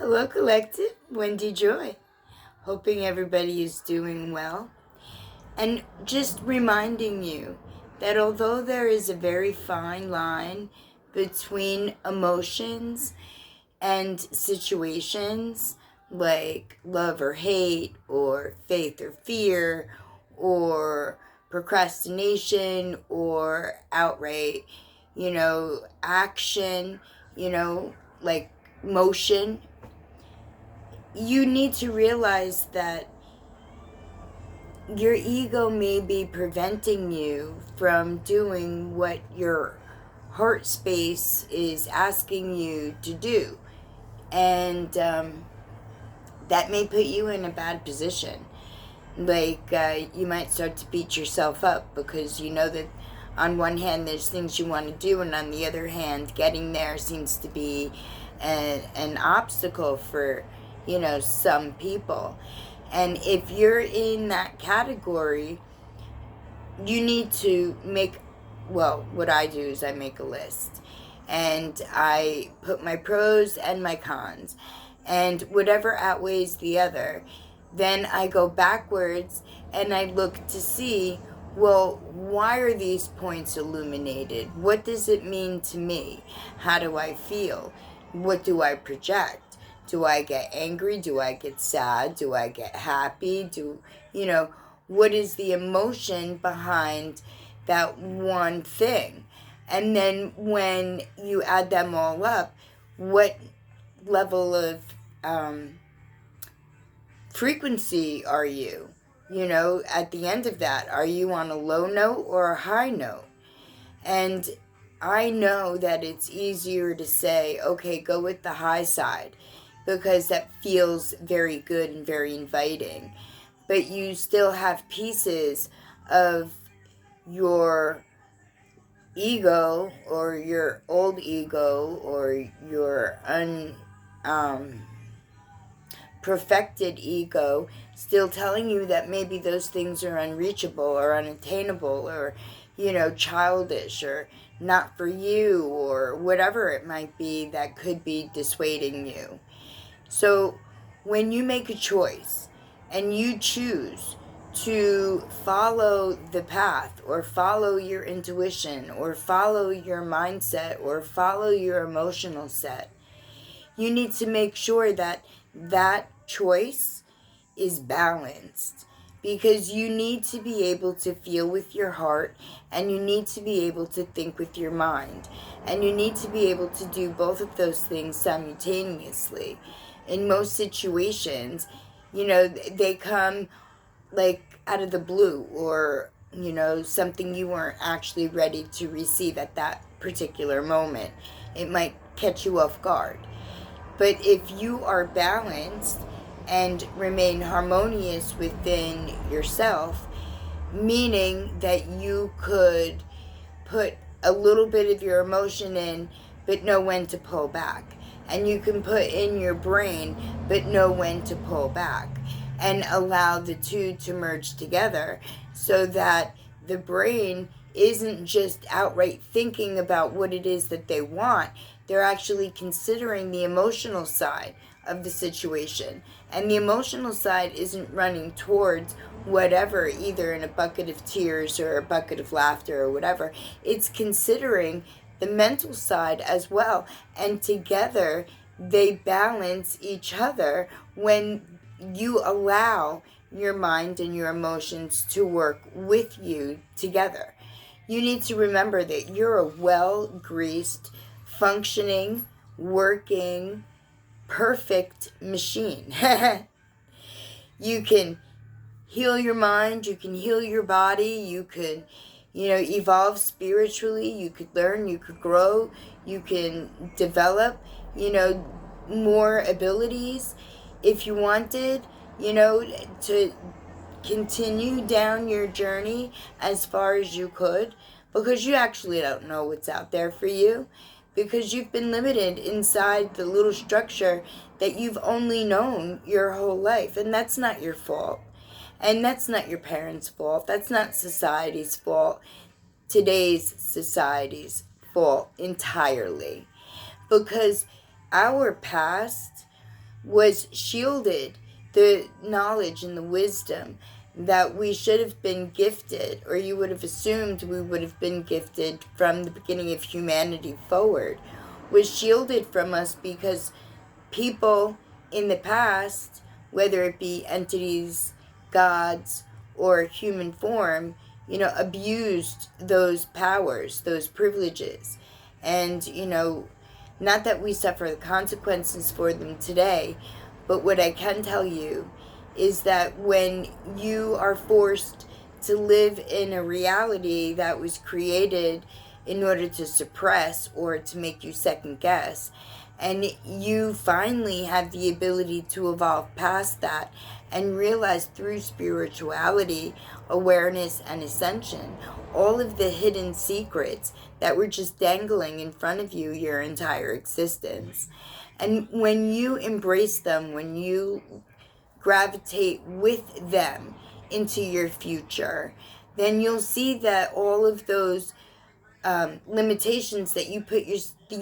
Hello, Collective. Wendy Joy. Hoping everybody is doing well. And just reminding you that although there is a very fine line between emotions and situations like love or hate, or faith or fear, or procrastination, or outright, action, like motion, you need to realize that your ego may be preventing you from doing what your heart space is asking you to do. And that may put you in a bad position. You might start to beat yourself up because you know that on one hand there's things you want to do, and on the other hand getting there seems to be an obstacle for some people. And if you're in that category, you need to what I do is I make a list and I put my pros and my cons, and whatever outweighs the other, then I go backwards and I look to see, well, why are these points illuminated? What does it mean to me? How do I feel? What do I project? Do I get angry? Do I get sad? Do I get happy? What is the emotion behind that one thing? And then when you add them all up, what level of frequency are you? At the end of that, are you on a low note or a high note? And I know that it's easier to say, okay, go with the high side, because that feels very good and very inviting. But you still have pieces of your ego, or your old ego, or your perfected ego still telling you that maybe those things are unreachable or unattainable, or childish, or not for you, or whatever it might be that could be dissuading you. So when you make a choice and you choose to follow the path, or follow your intuition, or follow your mindset, or follow your emotional set, you need to make sure that that choice is balanced, because you need to be able to feel with your heart, and you need to be able to think with your mind, and you need to be able to do both of those things simultaneously. In most situations, they come out of the blue, or something you weren't actually ready to receive at that particular moment. It might catch you off guard. But if you are balanced and remain harmonious within yourself, meaning that you could put a little bit of your emotion in but know when to pull back, and you can put in your brain but know when to pull back, and allow the two to merge together, so that the brain isn't just outright thinking about what it is that they want. They're actually considering the emotional side of the situation. And the emotional side isn't running towards whatever, either in a bucket of tears or a bucket of laughter or whatever. It's considering the mental side as well. And together they balance each other when you allow your mind and your emotions to work with you together. You need to remember that you're a well-greased, functioning, working, perfect machine. You can heal your mind, you can heal your body, you could, evolve spiritually, you could learn, you could grow, you can develop, more abilities if you wanted, to continue down your journey as far as you could, because you actually don't know what's out there for you, because you've been limited inside the little structure that you've only known your whole life. And that's not your fault, and that's not your parents' fault, that's not society's fault, today's society's fault entirely, because our past was shielded the knowledge and the wisdom that we should have been gifted, or you would have assumed we would have been gifted from the beginning of humanity forward, was shielded from us because people in the past, whether it be entities, gods, or human form, abused those powers, those privileges. And, not that we suffer the consequences for them today, but what I can tell you is that when you are forced to live in a reality that was created in order to suppress or to make you second guess, and you finally have the ability to evolve past that and realize through spirituality, awareness, and ascension, all of the hidden secrets that were just dangling in front of you your entire existence. And when you embrace them, when you gravitate with them into your future, then you'll see that all of those limitations that you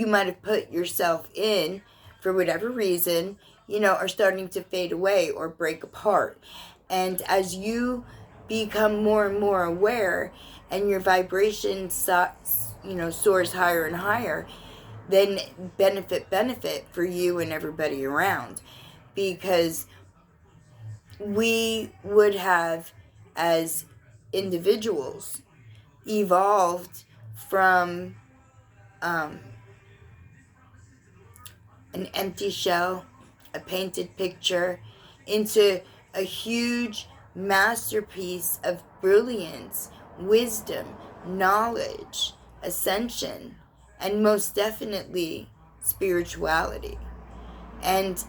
might have put yourself in for whatever reason, are starting to fade away or break apart. And as you become more and more aware, and your vibration soars higher and higher, then benefit for you and everybody around, because we would have, as individuals, evolved from an empty shell, a painted picture, into a huge masterpiece of brilliance, wisdom, knowledge, ascension, and most definitely spirituality. And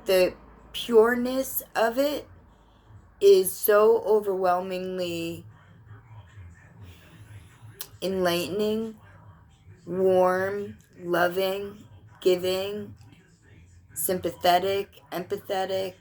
the pureness of it is so overwhelmingly enlightening, warm, loving, giving, sympathetic, empathetic.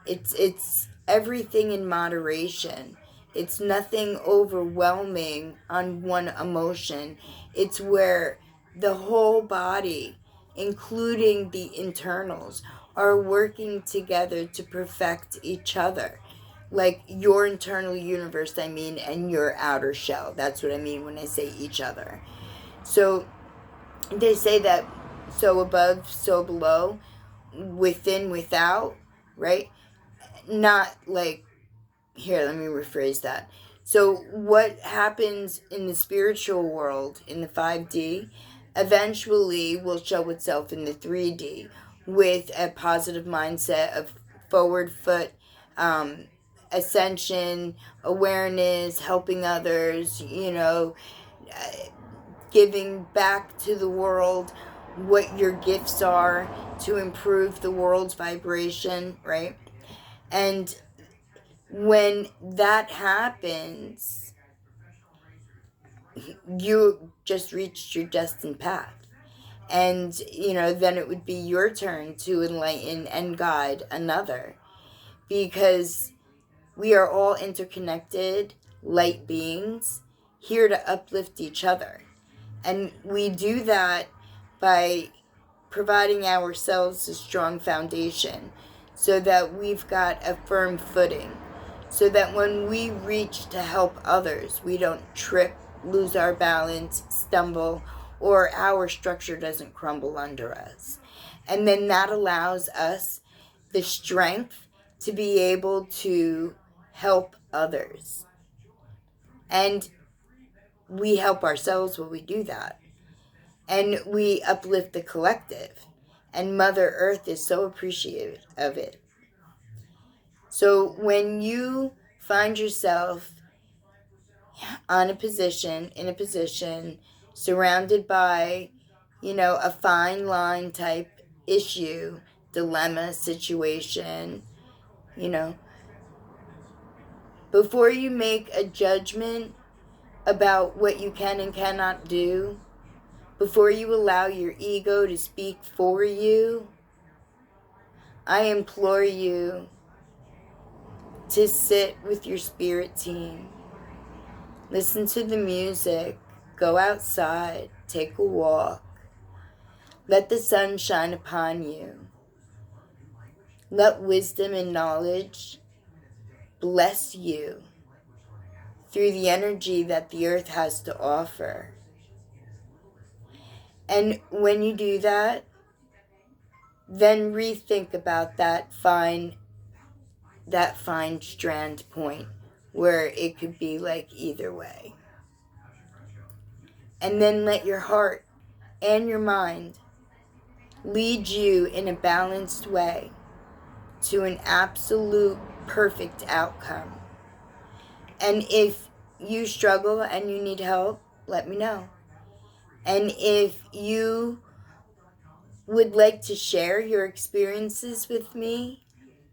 It's everything in moderation. It's nothing overwhelming on one emotion. It's where the whole body, including the internals, are working together to perfect each other. Like your internal universe, and your outer shell. That's what I mean when I say each other. So they say that so above, so below, within, without, right? Not like, here, let me rephrase that. So what happens in the spiritual world, in the 5D, eventually will show itself in the 3D with a positive mindset of forward foot, ascension, awareness, helping others, giving back to the world what your gifts are to improve the world's vibration, right? And when that happens, you just reached your destined path. And, then it would be your turn to enlighten and guide another. Because we are all interconnected light beings here to uplift each other. And we do that by providing ourselves a strong foundation so that we've got a firm footing. So that when we reach to help others, we don't trip, lose our balance, stumble, or our structure doesn't crumble under us. And then that allows us the strength to be able to help others. And we help ourselves when we do that. And we uplift the collective. And Mother Earth is so appreciative of it. So when you find yourself in a position, surrounded by, a fine line type issue, dilemma, situation, before you make a judgment about what you can and cannot do, before you allow your ego to speak for you, I implore you to sit with your spirit team. Listen to the music. Go outside. Take a walk. Let the sun shine upon you. Let wisdom and knowledge bless you through the energy that the earth has to offer. And when you do that, then rethink about that fine strand point where it could be like either way. And then let your heart and your mind lead you in a balanced way to an absolute perfect outcome. And if you struggle and you need help, let me know. And if you would like to share your experiences with me,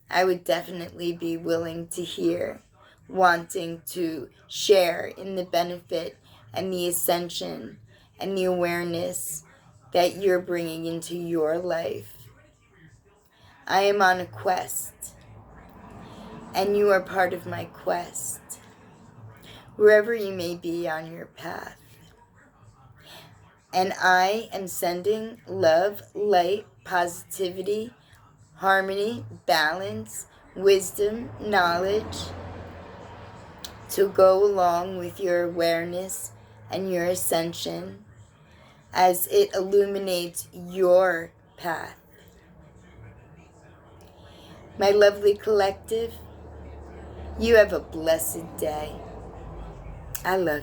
I would definitely be willing to hear, wanting to share in the benefit and the ascension and the awareness that you're bringing into your life. I am on a quest, and you are part of my quest, wherever you may be on your path. And I am sending love, light, positivity, harmony, balance, wisdom, knowledge to go along with your awareness and your ascension as it illuminates your path. My lovely collective, you have a blessed day. I love you.